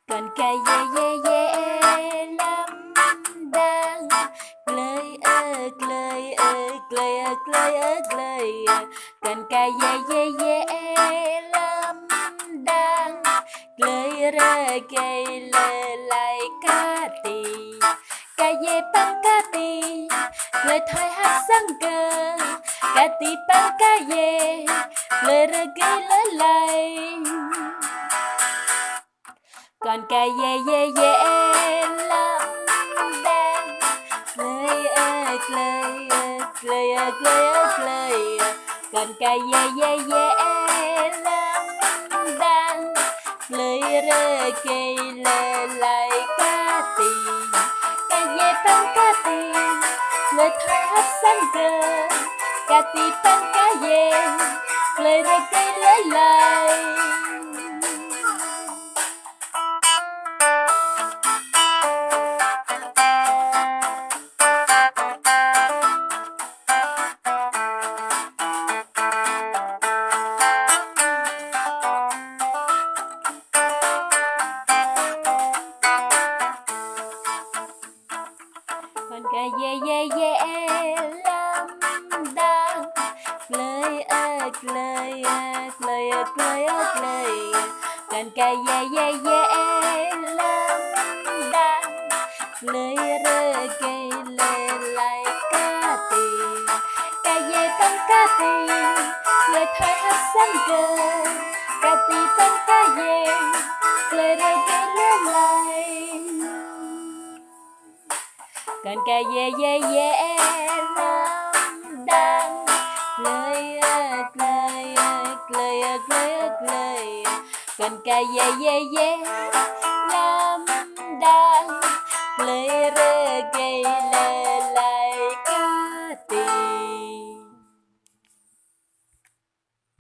Con ca lắm đang glơi glơi glơi glơi glơi. Con ca lắm đang glơi ra cây lê lại cá tì ca băng cá tì glơi thay hát sang cơ cá tì băng cá glơi ra cây lê lại. Con ca lắm đang glơi glơi glơi glơi. Con ca lắm đang glơi ra cây lê lại cá tì băng cá tì glơi thay hát sang cơ cá tì băng cá glơi ra cây lê lại. Con ca lắm đang glơi glơi glơi glơi glơi. Con ca lắm đang glơi rơi cây lê lại cá tì băng cá tì glơi thay hát sang cơ cá tì băng cá glơi rơi cây lê lại. Con ca lắm đang glơi glơi glơi glơi glơi. Con ca lắm